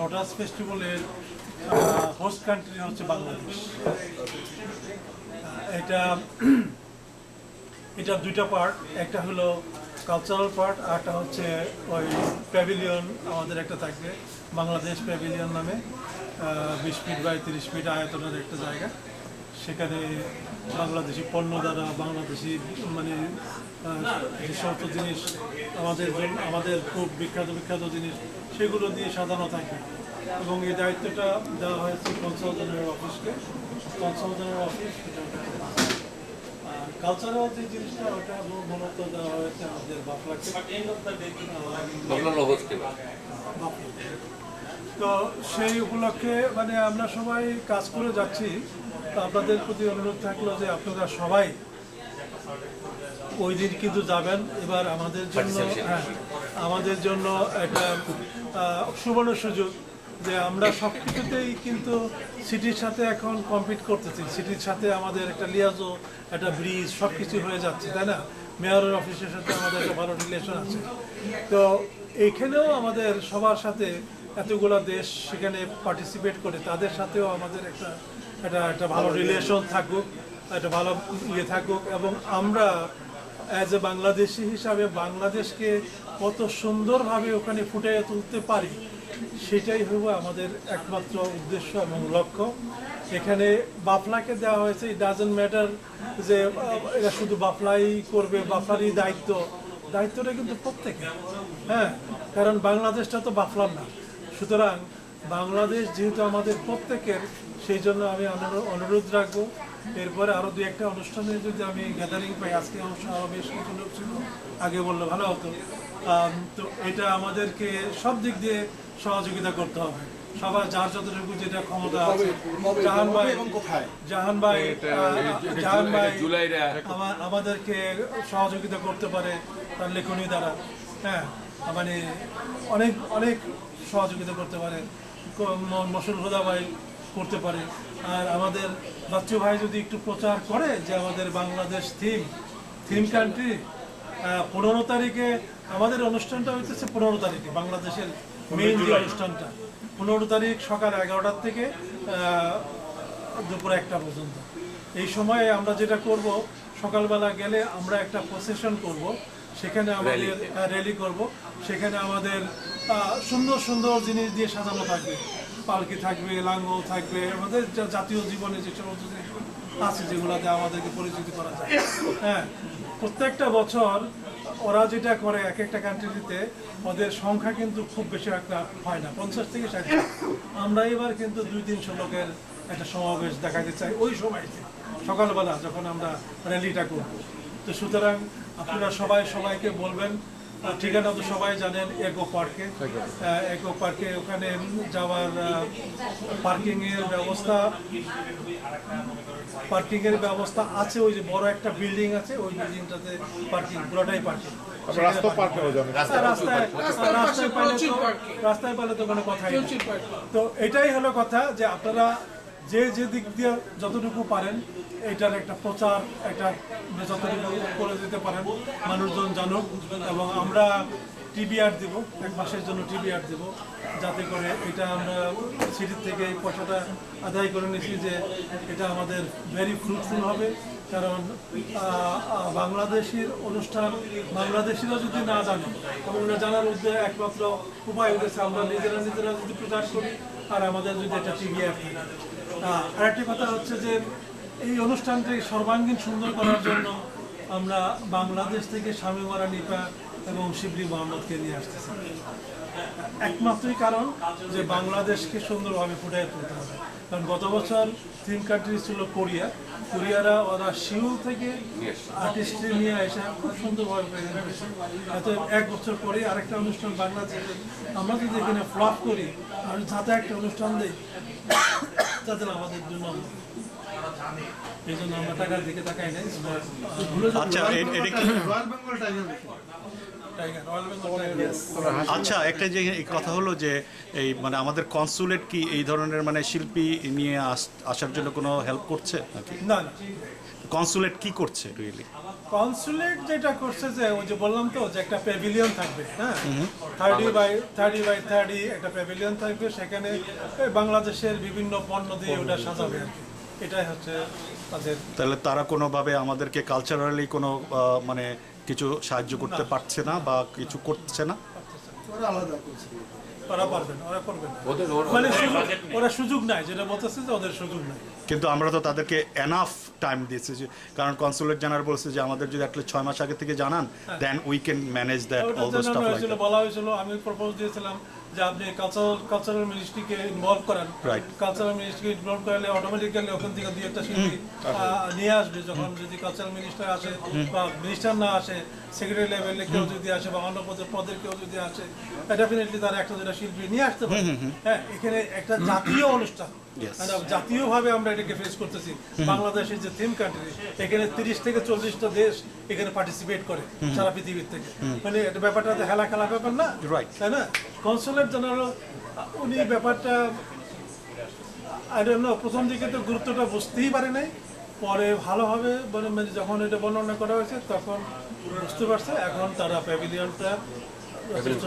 Lotus ফেস্টিভ্যালের host country হচ্ছে বাংলাদেশ। এটা এটা দুইটা পার্ট, একটা হলো কালচারাল পার্ট, আরটা হচ্ছে ওই প্যাভিলিয়ন আমাদের একটা থাকবে, বাংলাদেশ প্যাভিলিয়ন নামে, 20 ফিট বাই 30 ফিট আয়তনের একটা জায়গা। সেখানে বাংলাদেশি পণ্য দ্বারা বাংলাদেশি মানে যে সমস্ত জিনিস আমাদের খুব বিখ্যাত জিনিস সেগুলো দিয়ে সাজানো থাকে। এবং এই দায়িত্বটা দেওয়া হয়েছে কনসালটেন্টের অফিসকে। কনসালটেন্টের অফিস কালচারাল যে জিনিসটা ওটা মূলত দেওয়া হয়েছে আমাদের বাফলাকে। তো সেই উপলক্ষে মানে আমরা সবাই কাজ করে যাচ্ছি। তো আপনাদের প্রতি অনুরোধ থাকলো যে আপনারা সবাই ওই দিন কিন্তু যাবেন। এবার আমাদের জন্য একটা সুবর্ণ সুযোগ যে আমরা সব কিছুতেই কিন্তু সিটির সাথে এখন কম্পিট করতেছি। সিটির সাথে আমাদের একটা লিয়াজো, একটা ব্রিজ সব কিছু হয়ে যাচ্ছে, তাই না? মেয়রের অফিসের সাথে আমাদের একটা ভালো রিলেশন আছে। তো এইখানেও আমাদের সবার সাথে এতগুলো দেশ সেখানে পার্টিসিপেট করে, তাদের সাথেও আমাদের একটা ভালো রিলেশন থাকুক, একটা ভালো ইয়ে থাকুক। এবং আমরা অ্যাজ এ বাংলাদেশি হিসাবে বাংলাদেশকে কত সুন্দরভাবে ওখানে ফুটিয়ে তুলতে পারি, সেটাই হলো আমাদের একমাত্র উদ্দেশ্য এবং লক্ষ্য। এখানে বাফলাকে দেওয়া হয়েছে, ইট ডাজন্ট ম্যাটার যে এরা শুধু বাফলাই করবে, বাফলারই দায়িত্বটা কিন্তু প্রত্যেকে, হ্যাঁ, কারণ বাংলাদেশটা তো বাফলার না। সুতরাং বাংলাদেশ যেহেতু আমাদের প্রত্যেকের, সেই জন্য আমি অনুরোধ রাখবো। এরপরে আরও দু একটা অনুষ্ঠানে যদি আমি গ্যাদারিং পাই, আজকে অনুষ্ঠান আরও বেশ কিছু লোক ছিল, আগে বললে ভালো হতো। তো এটা আমাদেরকে সব দিক দিয়ে সহযোগিতা করতে হবে, সবার যার যতটুকু যেটা ক্ষমতা আছে। জাহান ভাই আমাদেরকে সহযোগিতা করতে পারে তার লেখনী দ্বারা, হ্যাঁ, মানে অনেক অনেক সহযোগিতা করতে পারে। মশুল হুদা ভাই করতে পারে। আর আমাদের বাচ্চু ভাই যদি একটু প্রচার করে যে আমাদের বাংলাদেশ থিম কান্ট্রি, 15 তারিখে আমাদের অনুষ্ঠানটা হইতেছে, 15 তারিখে বাংলাদেশের মেইন যে অনুষ্ঠানটা 15 তারিখ সকাল 11টার থেকে দুপুর 1টা পর্যন্ত। এই সময়ে আমরা যেটা করব, সকালবেলা গেলে আমরা একটা প্রসেশন করব, সেখানে আমাদের র্যালি করব। সেখানে আমাদের সুন্দর সুন্দর জিনিস দিয়ে সাজানো থাকবে, পালকি থাকবে, লাঙ্গল থাকবে, আমাদের জাতীয় জীবনে যে সমস্ত জিনিস আছে যেগুলোতে আমাদেরকে পরিচিত করা যায়। হ্যাঁ, প্রত্যেকটা বছর ওরা যেটা করে এক একটা কান্ট্রিতে ওদের সংখ্যা কিন্তু খুব বেশি একটা হয় না, 50 থেকে 60। আমরা এবার কিন্তু 200-300 লোকের একটা সমাবেশ দেখাতে চাই ওই সময়তে, সকালবেলা যখন আমরা র্যালিটা করব। তো সুতরাং আপনারা সবাইকে বলবেন। ঠিকানা তো সবাই জানেন, ইকো পার্কে ওখানে যাওয়ার পার্কিংয়ের ব্যবস্থা আছে। ওই যে বড় একটা বিল্ডিং আছে, ওই বিল্ডিংটাতে পার্কিং, পুরোটাই পার্কিং। রাস্তায় পালে তো কোনো কথাই নেই। তো এটাই হলো কথা যে আপনারা যে দিক দিয়ে যতটুকু পারেন এটার একটা প্রচার, একটা যতটুকু করে দিতে পারেন, মানুষজন জানুক। এবং আমরা টিবিআর দেব, 1 মাসের জন্য টিবিআর দেব, যাতে করে এটা আমরা সিটির থেকে এই পয়সাটা আদায় করে নিয়েছি যে এটা আমাদের ভেরি ফ্রুটফুল হবে। কারণ বাংলাদেশের অনুষ্ঠান বাংলাদেশিরা যদি না জানে, আমরা জানার উদ্দেশ্যে একমাত্র উপায় হয়েছে আমরা নিজেরা যদি প্রচার করি, আর আমাদের যদি একটা টিবিআর থাকে। আরেকটি কথা হচ্ছে যে এই অনুষ্ঠানটি সর্বাঙ্গীন সুন্দর করার জন্য আমরা বাংলাদেশ থেকে শামীমারা নিপা এবং শিবলি মোহাম্মদকে নিয়ে আসতেছি। একমাত্রই কারণ যে বাংলাদেশকে সুন্দরভাবে ফুটিয়ে তুলতে হবে। কারণ গত বছর থিম কান্ট্রি ছিল কোরিয়ারা, ওরা সিউল থেকে আর্টিস্ট নিয়ে এসে খুব সুন্দরভাবে প্রেজেন্ট করেছে। এত 1 বছর পরে আরেকটা অনুষ্ঠান বাংলাদেশে আমরা যদি এখানে ফ্লপ করি আর যাতে একটা অনুষ্ঠান দেই, তাদের আমাদের জন্য, এই জন্য আমরা টাকার দিকে তাকাই নাই। Tiger, royal Bengal tiger. আচ্ছা, একটা যে এই কথা হলো যে এই মানে আমাদের কনসুলেট কি এই ধরনের মানে শিল্পী নিয়ে আসার জন্য কোনো হেল্প করছে নাকি? না না, কনসুলেট কি করছে রিয়েলি? কনসুলেট যেটা করছে যে ওই যে বললাম তো যে একটা প্যাভিলিয়ন থাকবে, হ্যাঁ, 30 বাই 30 একটা প্যাভিলিয়ন থাকবে, সেখানে এই বাংলাদেশের বিভিন্ন পণ্য দিয়ে ওটা সাজাবে আর কি। এটাই হচ্ছে তাদের। তাহলে তারা কোনোভাবে আমাদেরকে কালচারালি কোনো মানে কিছু সাহায্য করতে পারছে না বা কিছু করছে না? ওরা পারবে না, ওরা করবে না, মানে ওরা সুযোগ নাই, যেটা বলতেছে যে ওদের সুযোগ নাই। কিন্তু আমরা তো তাদেরকে এনাফ টাইম দিয়েছি, কারণ কনসুলেট জানার বলছে যে আমাদের যদি একটা 6 মাস আগে থেকে জানান দেন উই ক্যান ম্যানেজ দ্যাট ওটা অল দ্য স্টাফ লাইক হয়েছিল, বলা হয়েছিল, আমি প্রপোজ দিয়েছিলাম যে আপনি কালচারাল মিনিস্ট্রিকে ইনভলভ করেন। Right. কালচারাল মিনিস্ট্রিকে ইনভলভ করলে অটোমেটিক্যালি ওখান থেকে দুই একটা শিল্পী নিয়ে আসবে। যখন যদি কালচারাল মিনিস্টার আসে বা মিনিস্টার না আসে, সেক্রেটারি লেভেলে কেউ যদি আসে বা অন্য পদের কেউ যদি আসে, ডেফিনেটলি তারা একটা দুটা শিল্পী নিয়ে আসতে পারে। হ্যাঁ, এখানে একটা জাতীয় অনুষ্ঠান, Yes. জাতীয়ভাবে আমরা এটাকে ফেস করতেছি। বাংলাদেশের যে থিম কান্ট্রি, এখানে 30 থেকে 40টা দেশ এখানে পার্টিসিপেট করে সারা পৃথিবীর থেকে। মানে এটা ব্যাপারটা তো খেলা ব্যাপার না, Right. তাই না? কনসুলেট জেনারেল উনি ব্যাপারটা আই ডোন্ট নো, প্রথম দিকে তো গুরুত্বটা বুঝতেই পারে নাই, পরে ভালোভাবে মানে যখন এটা বর্ণনা করা হয়েছে তখন বুঝতে পারছে। এখন তারা প্যাভিলিয়নটা যথেষ্ট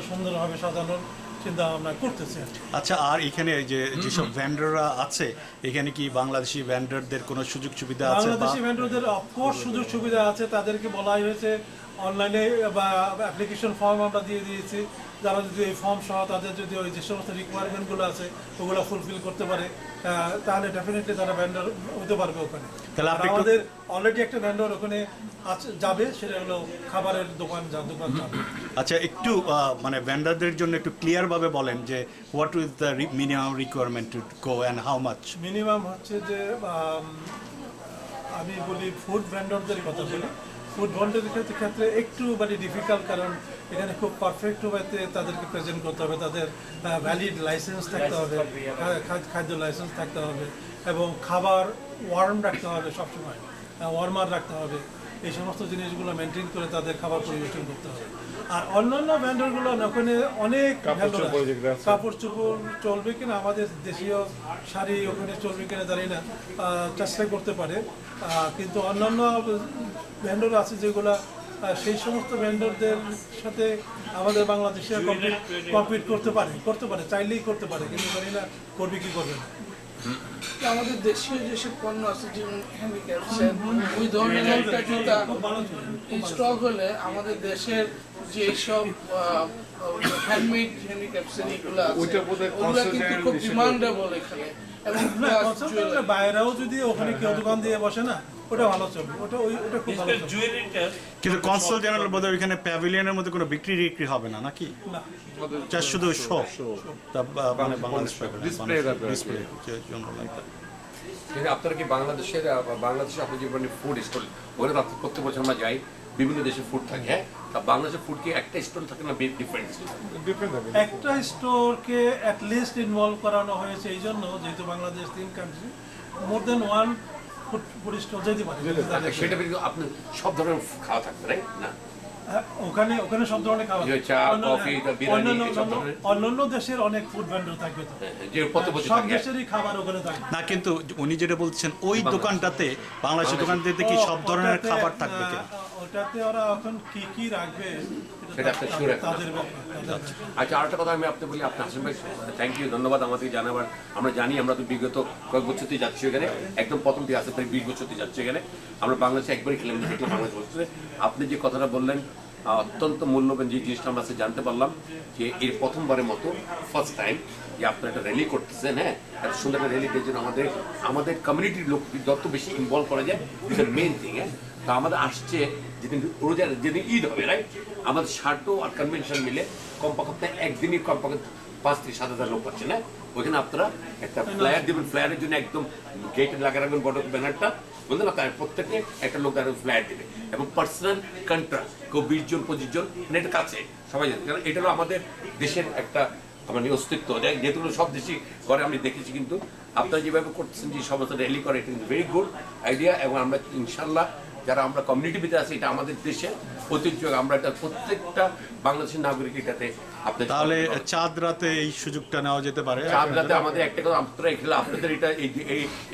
সুন্দরভাবে সাজানোর চিন্তা ভাবনা করতেছে। আচ্ছা, আর এখানে যে যেসব ভেন্ডররা আছে, এখানে কি বাংলাদেশি ভেন্ডরদের কোনো সুযোগ সুবিধা আছে? বাংলাদেশি ভেন্ডরদের অফকোর্স সুযোগ সুবিধা আছে, তাদেরকে বলাই হয়েছে অনলাইনে বা অ্যাপ্লিকেশন ফর্ম আমরা দিয়ে দিয়েছি। যারা যদি এই ফর্ম সহ তাদের যদি ওই যে সমস্ত রিকোয়ারমেন্টগুলো আছে ওগুলো ফুলফিল করতে পারে, তাহলে ডেফিনেটলি তারা ভেন্ডর হতে পারবে ওখানে। তাহলে আপনি আমাদের অলরেডি একটা ভেন্ডর ওখানে যাবে, সেটা হলো খাবারের দোকান যাবে। আচ্ছা, একটু মানে ভেন্ডরদের জন্য একটু ক্লিয়ার ভাবে বলেন যে what is the minimum requirement to go and how much? Minimum হচ্ছে যে আমি বলি ফুড ভেন্ডরদের কথা বলি। ফুড ভেন্ডরের ক্ষেত্রে একটু মানে ডিফিকাল্ট, কারণ এখানে খুব পারফেক্ট ওয়েতে তাদেরকে প্রেজেন্ট করতে হবে, তাদের ভ্যালিড লাইসেন্স থাকতে হবে, খাদ্য লাইসেন্স থাকতে হবে, এবং খাবার ওয়ার্ম রাখতে হবে সবসময়, ওয়ার্মার রাখতে হবে। এই সমস্ত জিনিসগুলো মেনটেন করে তাদের খাবার পরিবেশন করতে হবে। আর অন্যান্য ভেন্ডরগুলো ওখানে অনেক কাপড় চোপড় চলবে কিনা, আমাদের দেশীয় শাড়ি ওখানে চলবে কিনা জানি না, চেষ্টা করতে পারে। কিন্তু অন্যান্য ভেন্ডর আছে যেগুলো সেই সমস্ত ভেন্ডরদের সাথে আমাদের বাংলাদেশে কম্পিট করতে পারে, চাইলেই করতে পারে, কিন্তু জানি না করবে কি করবে না। আমাদের দেশীয় যেসব পণ্য আছে, যেমন হ্যান্ডিক্যাপস, ওই ধরনের একটা জুতা স্টক হলে আমাদের দেশের যেসব হ্যান্ডমেড হ্যান্ডিক্যাপসের এগুলো আছে, ওগুলো কিন্তু খুব ডিমান্ডেবল এখানে। এবং বাইরেও যদি ওখানে কেউ দোকান দিয়ে বসে না, ওটা ভালো চলবে, ওটা খুব ভালো চলবে। কিন্তু কনসাল জেনারেল বোধহয় ওইখানে প্যাভিলিয়নের মধ্যে কোনো বিক্রি হবে না নাকি? না, যা শুধু শো, মানে বাংলাদেশ ডিসপ্লে জন্য লাগবে। আপনারা কি বাংলাদেশে আপনি যে ফুড স্টল, ওখানে তো প্রত্যেক বছর আমরা যাই, বিভিন্ন দেশে ফুড থাকে, হ্যাঁ, তা বাংলাদেশের ফুড কি একটা স্টল থাকে না ডিফারেন্ট? একটা স্টোরকে অ্যাট লিস্ট ইনভলভ করানো হয়েছে এই জন্য, যেহেতু বাংলাদেশ তিন কান্ট্রি, মোর দেন ওয়ান ফুড স্টল যেতে পারে। সেটা কিন্তু আপনার সব ধরনের খাওয়া থাকবে, রাইট? না, ওখানে সব ধরনের খাবার, চা, কফি, বিরিয়ানি, সব ধরনের। অন্যান্য দেশের অনেক ফুড ভেন্ডর থাকবে তো, যে প্রত্যেক বছর সব থাকে। দেশেরই খাবার ওখানে থাকবে না, কিন্তু উনি যেটা বলছেন ওই দোকানটাতে, বাংলাদেশের দোকানটাতে কি সব ধরনের খাবার থাকবে কিনা? ওটাতে ওরা এখন কি রাখবে সেটা আপনার sure একটা তাদের ব্যাপার। আচ্ছা, আরেকটা কথা আমি আপনি বলি, আপনি হাসিম ভাই থ্যাংক ইউ, ধন্যবাদ আমাদেরকে জানাবার। আমরা জানি, আমরা তো বিগত কয়েক বছরতেই যাচ্ছি এখানে, একদম প্রথম থেকে আসতে প্রায় 20 বছরতেই যাচ্ছি এখানে। আমরা বাংলাদেশে একবারই খেলাম, দেখলাম বাংলাদেশ বলতে। আপনি যে কথাটা বললেন অত্যন্ত মূল্যবান, যে জিনিসটা আমরা জানতে পারলাম যে এর প্রথমবারের মতো ফার্স্ট টাইম যে আপনারা একটা র্যালি করতেছেন, হ্যাঁ, এত সুন্দর একটা র্যালি, জন্য আমাদের কমিউনিটির লোক যত বেশি ইনভলভ করা যায়, দিস আর মেইন থিং। হ্যাঁ, তো আমাদের আসছে যেদিন ঈদ হবে, রাইট, আমাদের শার্টও আর কনভেনশন মিলে কমপক্ষে একদিনই কমপক্ষে 5,000-7,000 লোক পাচ্ছেন। হ্যাঁ, ওইখানে আপনারা একটা ফ্লায়ার দেবেন, ফ্লায়ারের জন্য একদম গেটে লাগিয়ে রাখবেন বড় ব্যানারটা, বুঝলেন না, তার প্রত্যেকে একটা লোক দাঁড়াবে ফ্লায়ার দেবে, এবং পার্সোনাল কন্ট্রাক্ট কেউ 20 জন 25 জন, মানে এটা কাছে সবাই জানে, কারণ এটা হলো আমাদের দেশের একটা মানে অস্তিত্ব, যেহেতু সব দেশই করে আমি দেখেছি। কিন্তু আপনারা যেভাবে করতেছেন, যে সমস্ত র্যালি করে, এটা কিন্তু ভেরি গুড আইডিয়া, এবং আমরা ইনশাল্লাহ যারা আমরা কমিউনিটির ভিতরে আছি, এটা আমাদের দেশের ঐতিহ্য আমরা এটা প্রত্যেকটা বাংলাদেশের নাগরিক এটাতে আপনাদের তাহলে চাঁদ রাতে এই সুযোগটা নেওয়া যেতে পারে। চাঁদরাতে আমাদের একটা কথা, আপনারা এখানে আপনাদের এটা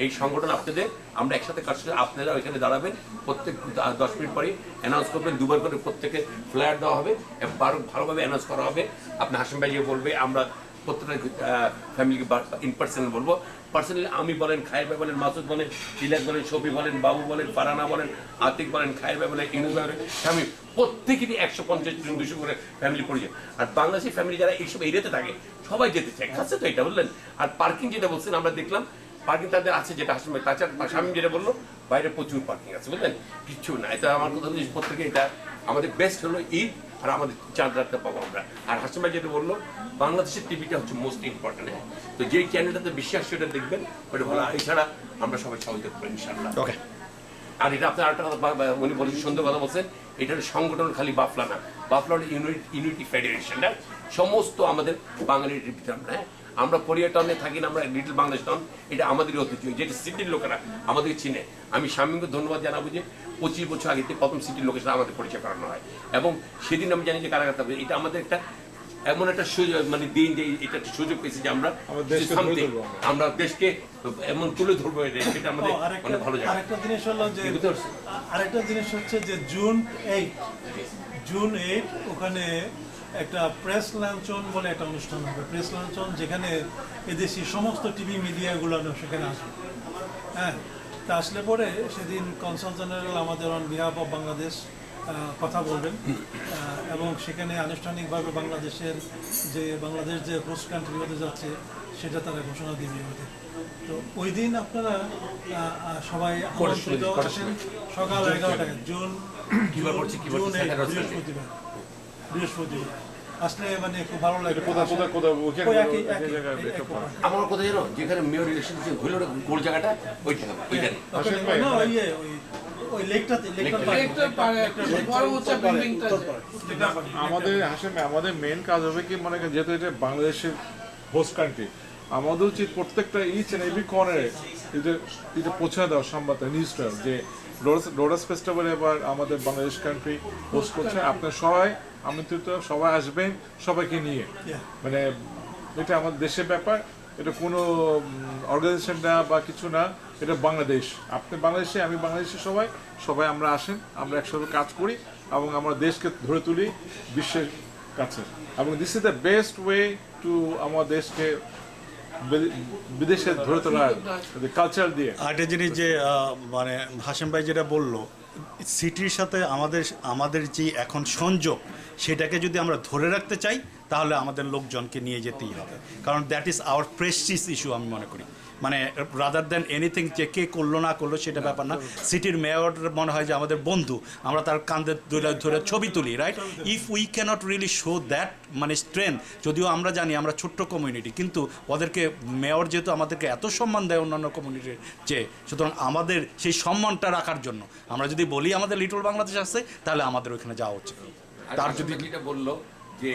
এই সংগঠন আপনাদের, আমরা একসাথে কাজ করে আপনারা ওইখানে দাঁড়াবেন, প্রত্যেক 10 মিনিট পরে অ্যানাউন্স করবেন, 2বার করে প্রত্যেকে ফ্ল্যাট দেওয়া হবে এবং ভালোভাবে অ্যানাউন্স করা হবে। আপনি হাসিম ভাই যে বলবে, আমরা প্রত্যেকটা ফ্যামিলিকে ইন পার্সোনাল বলবো। পার্সোনালি আমি বলেন, খায়ের ভাই বলেন, মাসুদ বলেন, ইলাস বলেন, শফি বলেন, বাবু বলেন, ফারানা বলেন, আতিক বলেন, খায়ের ভাই বলেন, ইনু ভাই বলেন, ফ্যামিলি প্রত্যেকেরই 150 জন 200 করে ফ্যামিলি পরিচয়। আর বাংলাদেশি ফ্যামিলি যারা এইসব এরিয়াতে থাকে সবাই যেতে চায়, খাচ্ছে তো এটা বললেন। আর পার্কিং যেটা বলছেন আমরা দেখলাম, পার্কিং তাদের আছে, যেটা হাসিম ভাই তাছাড়া স্বামী যেটা বললো, বাইরে প্রচুর পার্কিং আছে বুঝলেন, কিচ্ছু না। এটা আমার কথা হচ্ছে প্রত্যেকে এটা আমাদের বেস্ট হলো ঈদ, আর আমাদের চাঁদ রাতটা পাবো আমরা। আর হাসিম ভাই যেটা বললো, বাংলাদেশের টিভিটা হচ্ছে মোস্ট ইম্পর্টেন্ট। তো যেই চ্যানেলটাতে বিশ্বাস সেটা দেখবেন, ওটা ভালো। এছাড়া আমরা সবাই সহযোগিতা করবো ইনশাল্লাহ। ওকে। আর এটা আপনার আরেকটা কথা উনি বলেছেন, সুন্দর কথা বলছেন, এটার সংগঠন খালি বাফলা না, বাফলা হলো ইউনিটি ফেডারেশন, সমস্ত আমাদের বাঙালির ভিতরে আমরা, আমরা পরিয়টনে থাকি না, আমরা লিটল বাংলাদেশ টাউন, এটা আমাদেরই ঐতিহ্য, যেটা সিটির লোকেরা আমাদের চিনে। আমি শামীমকে ধন্যবাদ জানাবো যে 25 বছর আগে থেকে প্রথম সিটির লোকের সাথে আমাদের পরিচয় করানো হয়, এবং সেদিন আমি জানি যে কারাগার থাকবে। এটা আমাদের একটা এমন একটা সুযোগ, মানে দিন যে এটা একটা সুযোগ পেয়েছি যে আমরা আমরা দেশকে এমন তুলে ধরবো, এটা আমাদের অনেক ভালো জায়গা। আরেকটা জিনিস হলো যে, আরেকটা জিনিস হচ্ছে যে জুন 8 ওখানে একটা প্রেস লাঞ্চন বলে একটা অনুষ্ঠান হবে, প্রেস লাঞ্চন, যেখানে এদেশি সমস্ত টিভি মিডিয়াগুলো সেখানে আসবে। হ্যাঁ, তা আসলে পরে সেদিন কনসাল জেনারেল আমাদের অন বিহাফ অফ বাংলাদেশ কথা বলবেন, এবং সেখানে আনুষ্ঠানিকভাবে বাংলাদেশ যে হোস্ট কান্ট্রি হতে যাচ্ছে সেটা তারা ঘোষণা দিবে ওদের। তো ওই দিন আপনারা সবাই আমন্ত্রিত আছেন সকাল 11টায়, জুন 8, বৃহস্পতিবার আসলে মানে খুব ভালো লাগে। আমার কথা জানো, যেখানে মেয়র ইলেকশন হইল গোল জায়গাটা, ওইটা ওই লেকটাতে, আমাদের মেন কাজ হবে কি, মানে যেহেতু এটা বাংলাদেশের হোস্ট কান্ট্রি, আমাদের উচিত প্রত্যেকটা ইচ এন্ড এভরি কর্নারে এটা পৌঁছে দেওয়া সংবাদটা, নিউজটা, যে লোটাস ফেস্টিভ্যাল এবার আমাদের বাংলাদেশ কান্ট্রি হোস্ট করছে। আপনার সবাই আমন্ত্রিত, সবাই আসবেন, সবাইকে নিয়ে। মানে এটা আমাদের দেশের ব্যাপার, এটা কোনো অর্গানাইজেশন না বা কিছু না, এটা বাংলাদেশ। আপনি বাংলাদেশে, আমি বাংলাদেশে, সবাই আমরা আসেন, আমরা একসাথে কাজ করি এবং আমরা দেশকে ধরে তুলি বিশ্বের কাছে। এবং this is the best way to আমার দেশকে বিদেশে ধরে তোলার কালচার দিয়ে। আরেকটা জিনিস যে মানে হাসিম ভাই যেটা বললো, সিটির সাথে আমাদের যে এখন সংযোগ, সেটাকে যদি আমরা ধরে রাখতে চাই তাহলে আমাদের লোকজনকে নিয়ে যেতেই হবে, কারণ that is our Prestige issue আমি মনে করি। মানে রাদার দ্যান এনিথিং যে কে করলো না করলো সেটা ব্যাপার না। সিটির মেয়র মনে হয় যে আমাদের বন্ধু, আমরা তার কাঁধে ধরে ছবি তুলি, right? If we can't really show that মানে স্ট্রেংথ, যদিও আমরা জানি আমরা ছোট্ট কমিউনিটি, কিন্তু ওদেরকে মেয়র যেহেতু আমাদেরকে এত সম্মান দেয় অন্যান্য কমিউনিটির চেয়ে, সুতরাং আমাদের সেই সম্মানটা রাখার জন্য আমরা যদি বলি আমাদের লিটল বাংলাদেশ আছে, তাহলে আমাদের ওইখানে যাওয়া উচিত। তার যদি যেটা বললো যে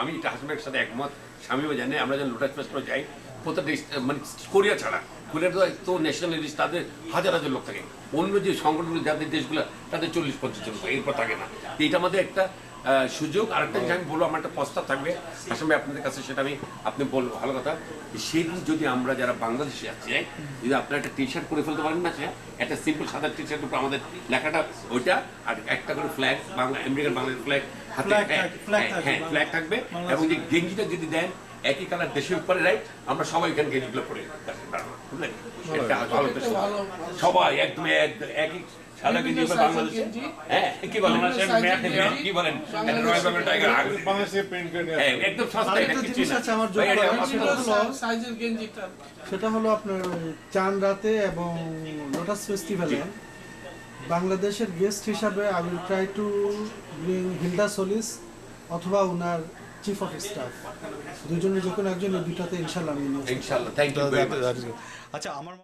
আমি হাসিমের সাথে একমত, স্বামীও জানে, আমরা যখন লোটাস ফেস্টিভ্যাল যাই, প্রত্যেকটা মানে কোরিয়া ছাড়া, কোরিয়ার তো ন্যাশনালিস্ট, তাদের হাজার হাজার লোক থাকে। অন্য যে সংগঠনগুলো যাদের দেশগুলো, তাদের 40-50 জন থাকে, এরপর থাকে না। তো এটা আমাদের একটা সুযোগ। আরেকটা জিনিস আমি বলবো, আমার একটা প্রস্তাব থাকবে আসলে আপনাদের কাছে, সেটা আপনি বলবো, ভালো কথা। সেই দিন যদি আমরা যারা বাংলাদেশে আছি, যদি আপনারা একটা টি শার্ট করে ফেলতে পারেন না, একটা সিম্পল সাদা টি শার্টের উপর আমাদের লেখাটা ওইটা, আর একটা করে ফ্ল্যাগ, আমেরিকান বাংলাদেশ ফ্ল্যাগ হাতে, হ্যাঁ ফ্ল্যাগ থাকবে, এবং যে গেঞ্জিটা যদি দেন একই কালার দেশের উপরে, রাইট, আমরা সবাই এখানে গেঞ্জিগুলো পরে বুঝলেন, সবাই একদম একই সাদা গেঞ্জি বাংলাদেশে। হ্যাঁ, কি বলেন, কি বলেন, রয়্যাল বেঙ্গল টাইগার বাংলাদেশে প্রিন্ট করে নিয়ে একদম সস্তা, এটা কিছু না। সাইজের গেঞ্জিটা সেটা হলো আপনার চাঁদ রাতে এবং লোটাস ফেস্টিভ্যালে বাংলাদেশের গেস্ট হিসাবে I will try to bring Hilda Solis অথবা ওনার চিফ অফ স্টাফ, দুজনের যে কোনো একজন, এই দুটাতে ইনশাল্লাহ আমি নিয়ে আসবো। ইনশাআল্লাহ, থ্যাংক ইউ। আচ্ছা, আমার